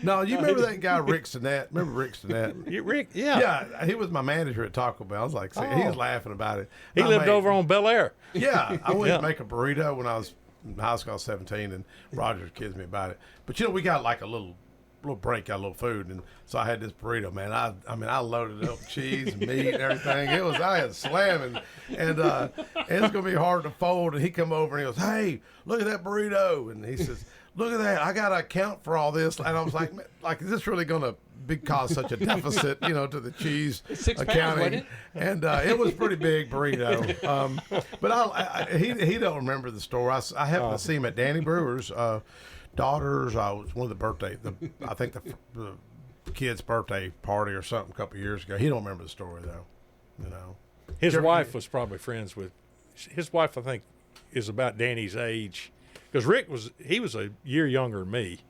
No, you remember that guy Rick Sinnett? Remember Rick Sinnett? Rick, yeah. Yeah, he was my manager at Taco Bell. I was like, he was laughing about it. He I lived made- over on Bel Air. Yeah, I went Yeah. to make a burrito when I was in high school, I was 17, and Roger kidded me about it. But we got like a little break, got a little food, and so I had this burrito, man. I loaded it up with cheese and meat and everything. I had slamming, and it's gonna be hard to fold. And he come over and he goes, "Hey, look at that burrito," and he says, "Look at that, I gotta account for all this." And I was like, "Man, like, is this really gonna cause such a deficit, to the cheese 6 pounds, accounting?" wasn't it? And it was pretty big burrito. But he don't remember the store. I happened to see him at Danny Brewer's daughter's. It was one of the birthday. I think the kid's birthday party or something a couple of years ago. He don't remember the story though. His wife was probably friends with. His wife, I think, is about Danny's age. Because Rick was a year younger than me.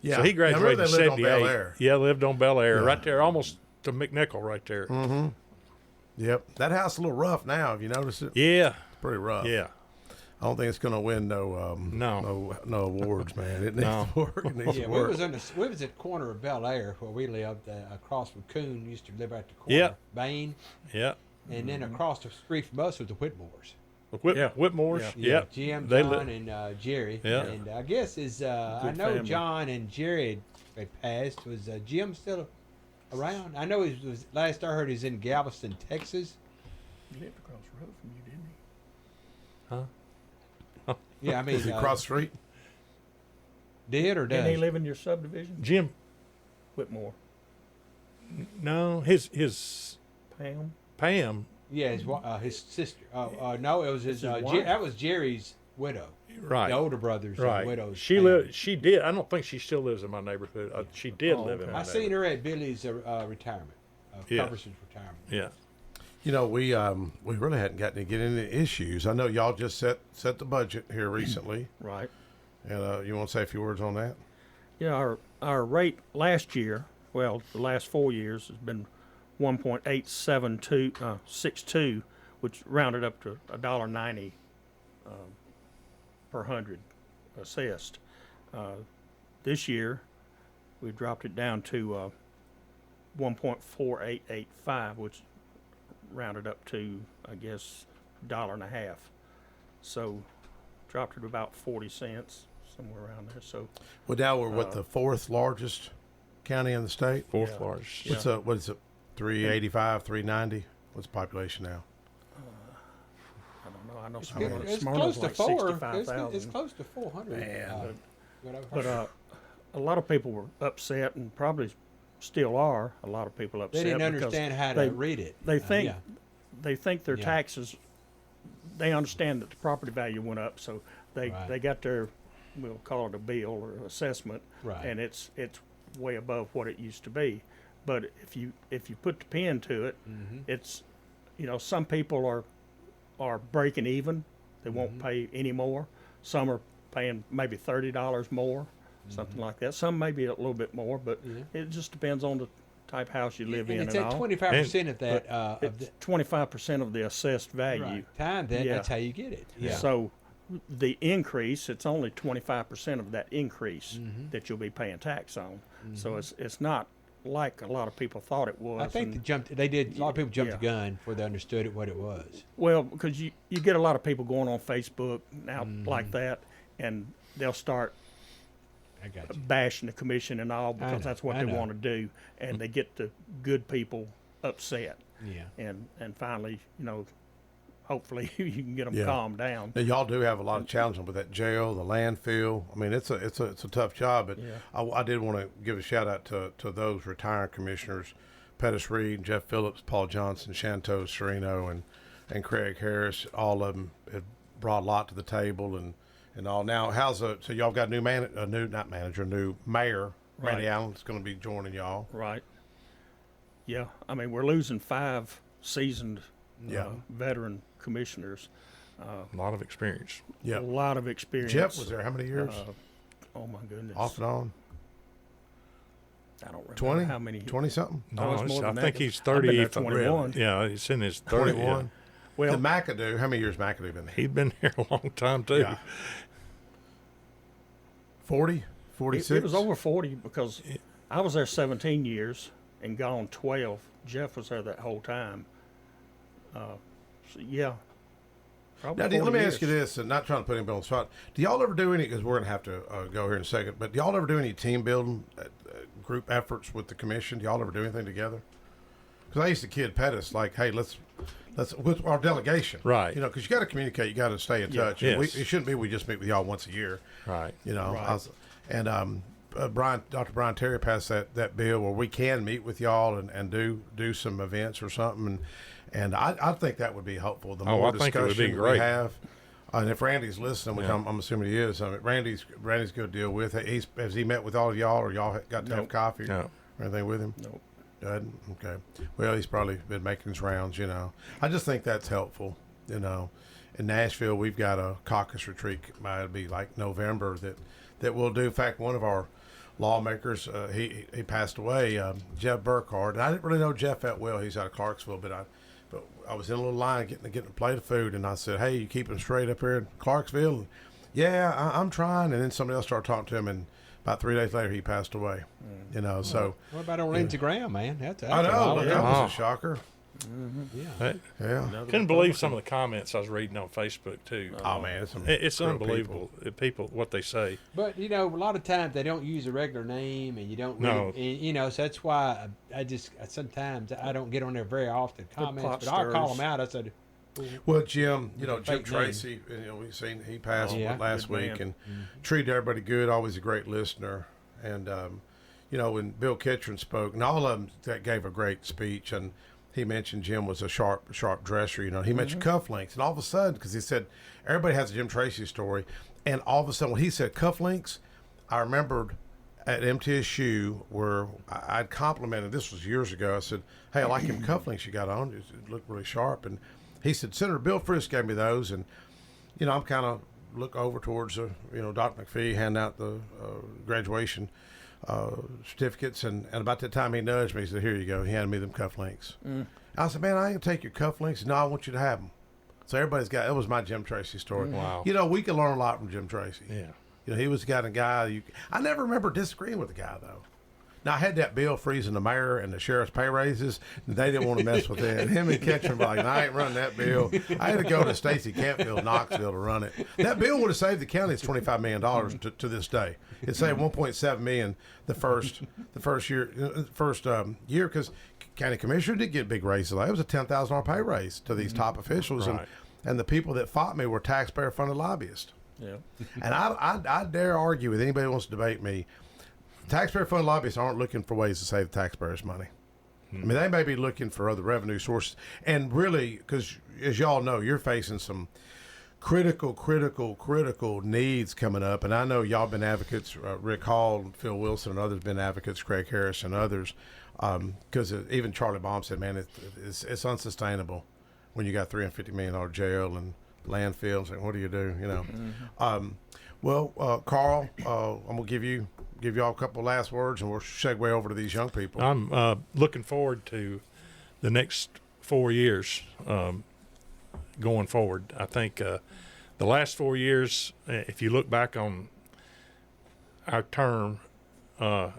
Yeah. So he graduated in I remember they lived on 78. Bel Air. Yeah, lived on Bel Air, Yeah. right there, almost to McNichol, right there. Mm-hmm. Yep. That house is a little rough now. Have you noticed it? Yeah, It's pretty rough. yeah. I don't think it's going to win no awards, man. It needs No. to work. It needs Yeah, to we work. was at the corner of Bel Air where we lived, across from Coon. Used to live at the corner. Yeah. Bain, Yeah. and then across the street from us was the Whitmores. Yeah. Whitmore's. Yeah. Yep. Jim, They John, li- and Jerry. Yeah. And I guess I Good know family. John and Jerry had passed. Was Jim still around? I know he was. Last I heard, he's in Galveston, Texas. He lived across the road from you, didn't he? Yeah, I mean, Is he across the street? did or Didn't he does? live in your subdivision? Jim. Whitmore. No, his Pam. Pam. Yeah, his sister. No, it was his. his wife? That was Jerry's widow. Right. The older brothers Right. widows. She lived. She did. I don't think she still lives in my neighborhood. She did Oh, live in okay. my I seen neighborhood. her at Billy's retirement, Yeah. Culberson's retirement. Yeah. You know, we really hadn't gotten to get into issues. I know y'all just set the budget here recently, Right. and you want to say a few words on that? Yeah, our rate last year, well, the last 4 years has been 1.87262, which rounded up to $1.90 per hundred assessed. This year, we dropped it down to 1.4885, which rounded up to, I guess, $1.50. So dropped it about 40 cents, somewhere around there. So Well, now we're the fourth largest county in the state. Fourth Yeah. largest. What is it? 385, 390. What's the population now? I don't know. I know It's Smyrna's close to like 4. It's 65,000. close to 400. Man. What I've But heard. a lot of people were upset, and probably still are. A lot of people upset. They didn't because understand how to they- read it. They think yeah. they think their Yeah. taxes. They understand that the property value went up, so Right. they got their, we'll call it a bill or assessment, Right. and it's way above what it used to be. But if you put the pen to it, Mm-hmm. it's, some people are breaking even. They Mm-hmm. won't pay any more. Some are paying maybe $30 more, something like that. Some maybe a little bit more, but Mm-hmm. Yeah. it just depends on the type house you live and in it's and at all. 25% of that. Of It's 25% of the assessed value. right. Time that. Yeah. That's how you get it. Yeah. So the increase, it's only 25% of that increase Mm-hmm. that you'll be paying tax on. So it's not like a lot of people thought it was. I think and- they did. A lot of people jumped the Yeah. gun before they understood it, what it was. Well, because you get a lot of people going on Facebook out Mm-hmm. like that, and they'll start I got you. bashing the commission and all because know, that's what I they know. want to do, and they get the good people upset, Yeah. and finally, hopefully you can get them Yeah. calmed down. Now, y'all do have a lot of challenges with that jail, the landfill. I mean, it's a tough job, but Yeah. I did want to give a shout out to those retired commissioners, Pettis Reed, Jeff Phillips, Paul Johnson, Shanto Sereno, and Craig Harris. All of them have brought a lot to the table and all. Now, so y'all got a new mayor, Randy Right. Allen, is going to be joining y'all. Right. Yeah, I mean, we're losing 5 seasoned Yeah. veteran commissioners. A lot of experience. Yeah. A lot of experience. Jeff was there how many years? Oh my goodness. Off and on? I don't remember 20? how many. 20 something? No, it's more I than think that. he's I've been 30. there if I- 21. Yeah, he's in his 30. 21? Well, Did McAdoo, how many years McAdoo been there? He'd been here a long time too. Yeah. 40? 46? it was over 40 because I was there 17 years and gone 12. Jeff was there that whole time. So yeah. Probably Now, 40 let me years. ask you this, and not trying to put anybody on the spot. Do y'all ever do any, because we're going to have to go here in a second, but do y'all ever do any team building, group efforts with the commission? Do y'all ever do anything together? Because I used to kid Pettis, like, hey, let's with our delegation. Right. Because you got to communicate, you got to stay in touch. And Yes. it shouldn't be we just meet with y'all once a year. Right. Right. Dr. Brian Terry passed that bill where we can meet with y'all and do some events or something, and I think that would be helpful. The more I think it would be discussion we great. have, and if Randy's listening, which Yeah. I'm assuming he is, I mean, Randy's good to deal with. Has he met with all of y'all, or y'all got to have Nope. coffee No. or anything with him? Nope. Doesn't? Okay. Well, he's probably been making his rounds. I just think that's helpful. In Nashville, we've got a caucus retreat. It'll be like November that we'll do. In fact, one of our lawmakers, he passed away, Jeff Burkhardt. And I didn't really know Jeff that well. He's out of Clarksville, but but I was in a little line getting a plate of food, and I said, "Hey, you keeping straight up here in Clarksville?" And, yeah, I'm trying. And then somebody else started talking to him, and about 3 days later, he passed away. You know, so What about on Instagram, man? That's I know all that was a shocker. Hey, Yeah. couldn't believe some of the comments I was reading on Facebook too. Oh man, It's real unbelievable. People what they say. But you know, a lot of times they don't use a regular name, and you don't. Really, No. and, you know, so that's why I just sometimes I don't get on there very often. Comments, but I'll call them out. I said, Well, Jim, you know, Jim Fake name. Tracy, you know, we've seen he passed Yeah. last Good week man. and treated everybody good, always a great listener. And, you know, when Bill Kitchen spoke, and all of them that gave a great speech, and he mentioned Jim was a sharp dresser, you know, he mentioned cufflinks. And all of a sudden, because he said everybody has a Jim Tracy story, and all of a sudden when he said cufflinks, I remembered at MTSU where I'd complimented, this was years ago, I said, hey, I like them cufflinks you got on. It looked really sharp. And he said, Senator Bill Frist gave me those. And, you know, I'm kind of look over towards, you know, Dr. McPhee handing out the graduation certificates. And about that time he nudged me. He said, here you go. He handed me them cufflinks. I said, man, I ain't gonna take your cufflinks. No, I want you to have them. So everybody's got, that was my Jim Tracy story. Wow. You know, we can learn a lot from Jim Tracy. Yeah. You know, he was the kind of guy I never remember disagreeing with the guy though. Now I had that bill freezing the mayor and the sheriff's pay raises, and they didn't want to mess with that. Him and Ketchum were like, no, I ain't running that bill. I had to go to Stacey Campfield, Knoxville to run it. That bill would have saved the county $25 million to this day. It saved $1.7 million the first year because county commissioner did get big raises. It was a $10,000 pay raise to these top officials, Right. and the people that fought me were taxpayer funded lobbyists. Yeah. And I dare argue with anybody who wants to debate me. Taxpayer funded lobbyists aren't looking for ways to save the taxpayers' money. I mean, they may be looking for other revenue sources. And really, because as y'all know, you're facing some critical needs coming up. And I know y'all been advocates, Rick Hall, Phil Wilson, and others been advocates, Craig Harris and others. Because even Charlie Baum said, man, it's unsustainable when you got $350 million jail and landfills. And what do you do? You know. Well, Carl, I'm gonna give y'all a couple last words, and we'll segue over to these young people. I'm looking forward to the next 4 years going forward. I think the last 4 years, if you look back on our term, I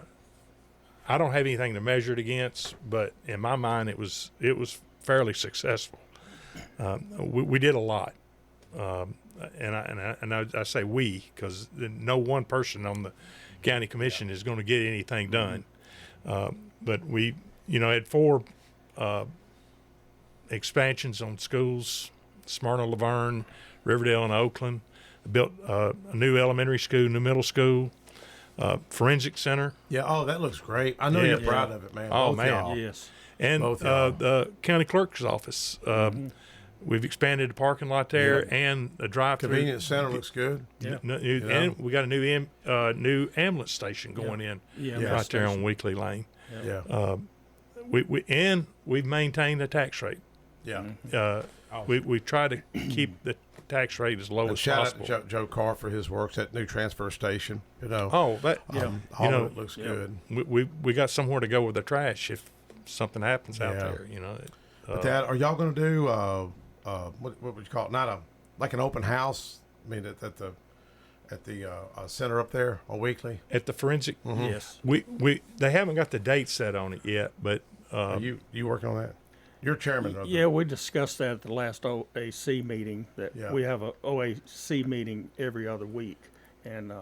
don't have anything to measure it against, but in my mind, it was fairly successful. We did a lot. And I say we because no one person on the county commission is going to get anything done. But we, you know, had 4 expansions on schools: Smyrna, Laverne, Riverdale, and Oakland. Built a new elementary school, new middle school, forensic center. Yeah. Oh, that looks great. I know Yeah. you're proud of it, man. Oh, Both man. y'all. Yes. And Both y'all. the county clerk's office. We've expanded the parking lot there and a drive-through. Convenience center looks good. Yeah. And we got a new ambulance station going in Yeah. Yeah. right there on Weekly Lane. Yeah. We've maintained the tax rate. Yeah. We try to keep the tax rate as low And as shout possible. out to Joe Carr for his work. That new transfer station. You know. Oh, that All know, of it looks good. we got somewhere to go with the trash if something happens out Yeah. there. You know. But that, are y'all going to do what would you call it? Not like an open house. I mean, at the center up there on Weekly. At the forensic, Yes. they haven't got the date set on it yet, but Are you working on that? You're chairman of Yeah, we discussed that at the last OAC meeting, that Yeah. we have a OAC meeting every other week, and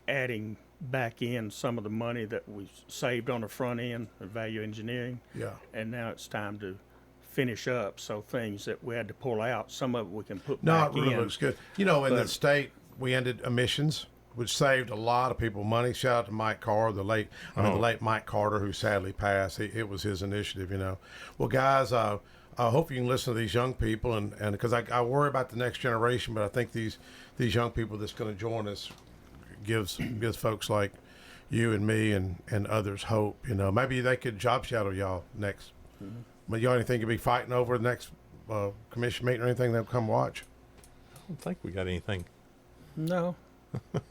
adding back in some of the money that we saved on the front end of value engineering, Yeah. and now it's time to finish up. So things that we had to pull out, some of it we can put No, back it really in. looks good. You know, in the But- state, we ended emissions, which saved a lot of people money. Shout out to Mike Carr, the late Mike Carter, who sadly passed. It was his initiative, you know. Well, guys, I hope you can listen to these young people, and because I worry about the next generation, but I think these young people that's going to join us gives folks like you and me and others hope. You know, maybe they could job shadow y'all next. But y'all anything could be fighting over the next commission meeting or anything? They'll come watch. I don't think we got anything. No,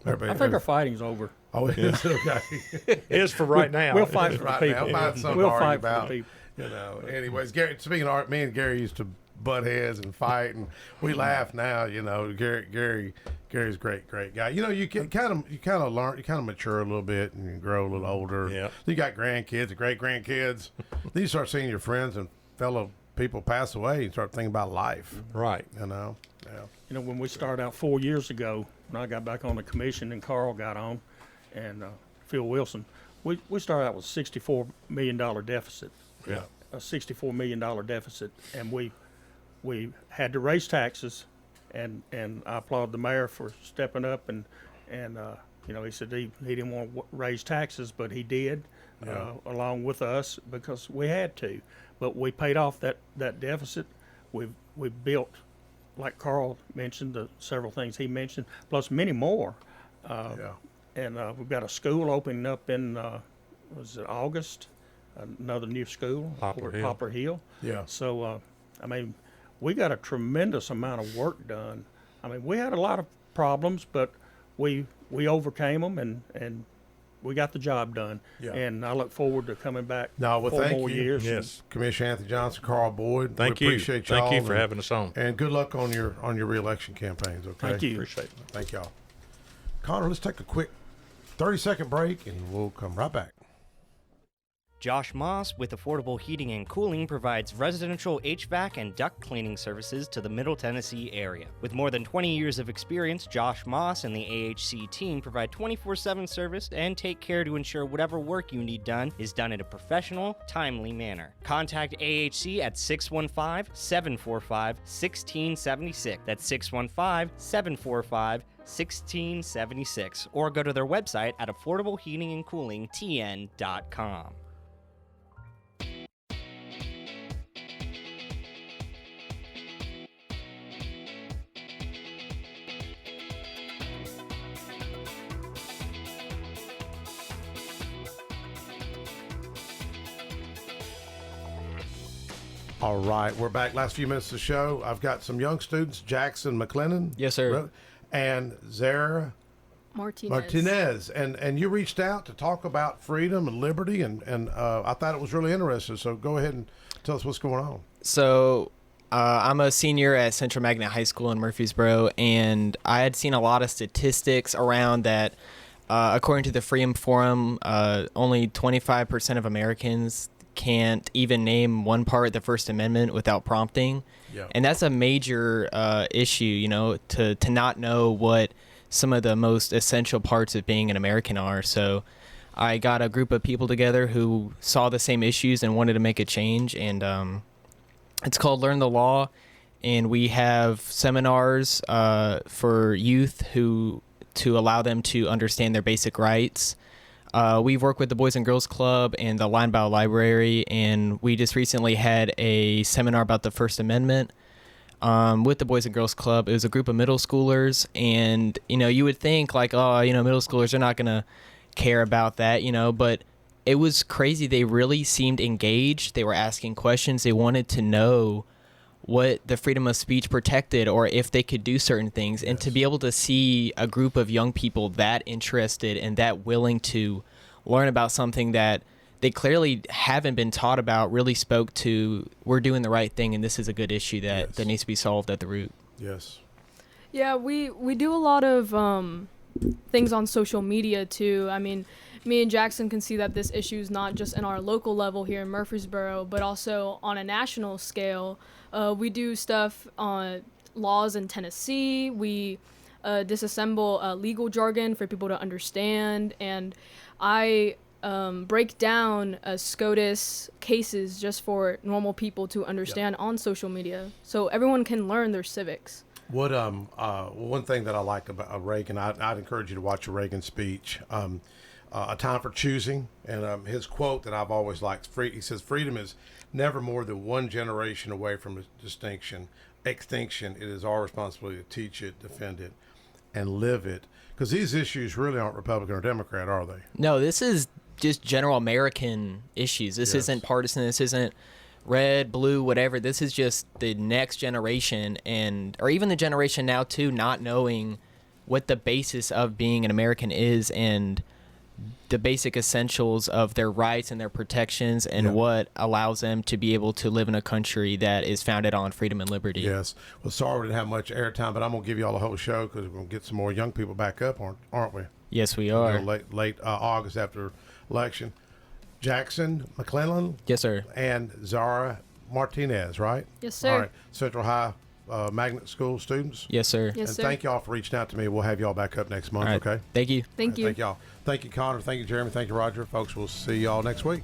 Everybody, I think our fighting's over. oh, it is okay. It is for right now. We'll fight for the Right people. now, find something We'll to argue fight for about. the people. You know. Anyways, Gary. Speaking of art, me and Gary used to butt heads and fight, and we laugh now. You know, Gary's a great guy. You know, you kind of learn, you kind of mature a little bit, and you grow a little older. Yeah. You got grandkids, great grandkids. Then you start seeing your friends and fellow people pass away, and start thinking about life. Right. You know. Yeah. You know, when we started out 4 years ago, when I got back on the commission and Carl got on, and Phil Wilson, we started out with $64 million deficit. Yeah. A $64 million deficit, and we had to raise taxes, and I applaud the mayor for stepping up, and you know, he said he didn't want to raise taxes, but he did, along with us, because we had to. But we paid off that deficit. We built, like Carl mentioned, the several things he mentioned, plus many more. And we've got a school opening up in was it August? Another new school, Poplar Hill. Yeah. So, I mean, we got a tremendous amount of work done. I mean, we had a lot of problems, but we overcame them, and we got the job done. Yeah. And I look forward to coming back No, well, 4 thank more you. years. Yes. Commissioner Anthony Johnson, Carl Boyd. Thank we you. Appreciate y'all. Thank you for and- having us on. And good luck on your re-election campaigns. Okay. Thank you. Appreciate it. Thank y'all. Connor, let's take a quick 30-second break, and we'll come right back. Josh Moss with Affordable Heating and Cooling provides residential HVAC and duct cleaning services to the Middle Tennessee area. With more than 20 years of experience, Josh Moss and the AHC team provide 24/7 service and take care to ensure whatever work you need done is done in a professional, timely manner. Contact AHC at 615-745-1676. That's 615-745-1676. Or go to their website at affordableheatingandcoolingtn.com. All right, we're back. Last few minutes of the show. I've got some young students, Jackson McLennan. Yes, sir. And Zara Martinez. And you reached out to talk about freedom and liberty, and I thought it was really interesting. So go ahead and tell us what's going on. So I'm a senior at Central Magnet High School in Murfreesboro, and I had seen a lot of statistics around that. According to the Freedom Forum, only 25% of Americans can't even name one part of the First Amendment without prompting. Yeah. And that's a major issue, you know, to not know what some of the most essential parts of being an American are. So I got a group of people together who saw the same issues and wanted to make a change. And it's called Learn the Law. And we have seminars for youth to allow them to understand their basic rights. We've worked with the Boys and Girls Club and the Linebaugh Library, and we just recently had a seminar about the First Amendment with the Boys and Girls Club. It was a group of middle schoolers, and, you know, you would think, like, oh, you know, middle schoolers are not going to care about that, you know, but it was crazy. They really seemed engaged. They were asking questions. They wanted to know what the freedom of speech protected, or if they could do certain things. And to be able to see a group of young people that interested and that willing to learn about something that they clearly haven't been taught about really spoke to, we're doing the right thing and this is a good issue that needs to be solved at the root. Yes. Yeah, we do a lot of things on social media too. I mean, me and Jackson can see that this issue is not just in our local level here in Murfreesboro, but also on a national scale. We do stuff on laws in Tennessee. We disassemble legal jargon for people to understand. And I break down SCOTUS cases just for normal people to understand on social media, so everyone can learn their civics. What one thing that I like about Reagan, I'd encourage you to watch a Reagan speech. A Time for Choosing, and his quote that I've always liked. He says, "Freedom is never more than one generation away from extinction. It is our responsibility to teach it, defend it, and live it." Because these issues really aren't Republican or Democrat, are they? No, this is just general American issues. This isn't partisan. This isn't red, blue, whatever. This is just the next generation, or even the generation now too, not knowing what the basis of being an American is and the basic essentials of their rights and their protections and what allows them to be able to live in a country that is founded on freedom and liberty. Yes. Well, sorry we didn't have much airtime, but I'm going to give you all the whole show because we're going to get some more young people back up, aren't we? Yes, we are. Late August after election. Jackson McClellan. Yes, sir. And Zara Martinez, right? Yes, sir. All right. Central High Magnet School students. Yes, sir. Yes, and sir. thank y'all for reaching out to me. We'll have y'all back up next month, All right. okay? Thank you. Thank you. Thank y'all. Thank you, Connor. Thank you, Jeremy. Thank you, Roger. Folks, we'll see y'all next week.